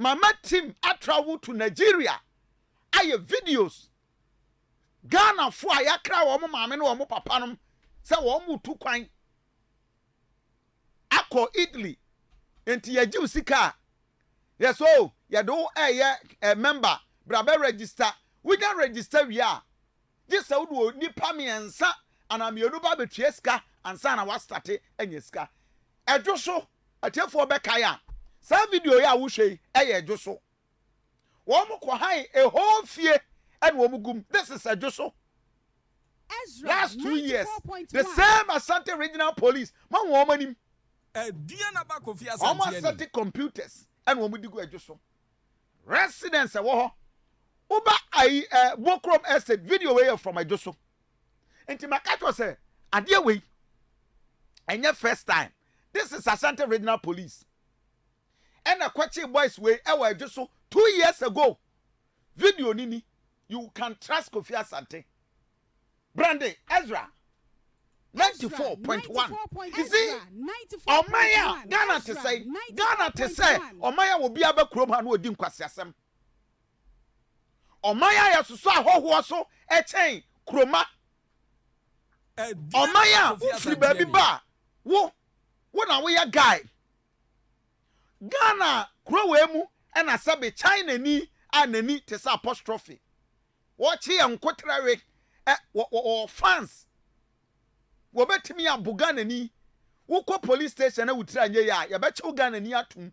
mama team a travel to Nigeria aye videos Ghana fo a yakra wo mo maame no wo mo papa no se wo mo tu kwan akọ Italy enti ye jiw sika yes oh ye do a member brabe register we can register we are this say wo nipa miensa ana mienu ba betue sika ansa na wa start enye sika edwo so atefo be kaya sa video ya wo hwe edwo so wo mo ko han a whole fie and wo mugum this is edwo so last 2 years the same Asante Regional Police man wo manim Diana ba Kofi Asante almost 30 computers and wo mudigu edwo so residents wo ho uba ai Bokrom estate video way from edwo so enti makato say ade we enye first time this is Asante Regional Police and a Kwachi boys way ewa edwo so 2 years ago video nini you can trust Kofi Asante Brandy Ezra 94.1 you see Omaya Ghana to say Omaya will be able krom ha no odi nkwase asem Omaya ya so ahoho so echen kroma Omaya free baby ba wo na we ya guy Ghana kro we mu e na sabe China ni anani te sa apostrophe watch here nkotrawe fans wo betimi abugana ni wo ko police station na wutira nye ya beche ugana ni atum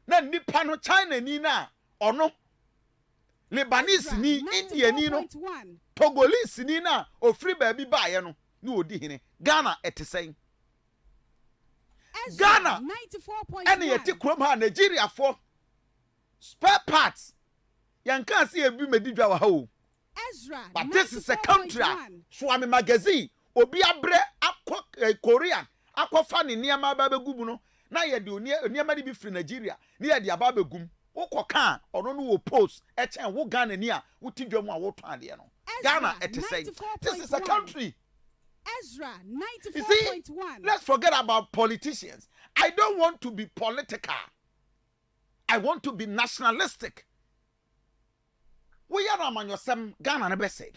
na nipa no China ni na ono Lebanese ni India ni no Togolese ni na ofri ba bi ba ye no ni odi hene Ghana etesen Ghana 94.1 ene yeti krom ha Nigeria for spare parts yanka se ebi medidwa wa ha o Ezra, but this is a country. Swami magazine. Obi abre akọ Korean. Akọ fani niama ba begum no. Na ye de niama bi free Nigeria. Ni ye de aba begum. Wokọ kan ono no wo post. E chen wo Ghana ni a wuti dwam a wo ton de no. Ghana et say. This is a country. Ezra 94.1. Let's forget about politicians. I don't want to be political. I want to be nationalistic. We are among yourself, Ghana and Bessie.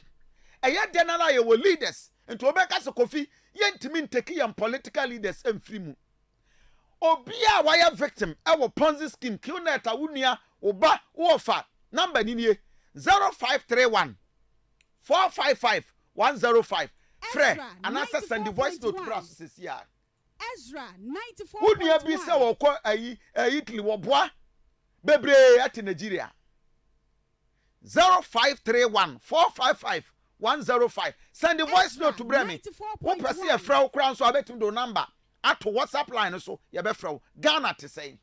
A yet denala ye were leaders, and to Obeka Kofi, yentimin take political leaders and free. Obia wire victim, our Ponzi scheme, Qnet Unia, Oba, Wofa, number Nini 0531 455 105. Fre, and answer send the voice note processes here. Ezra 94. Would you be so a Italy Wabwa? Bebre at Nigeria. 0531 455 105. Send the voice note to Bremy. One person a fraud crown so I bet him the number at WhatsApp line so you be fraud Ghana to say.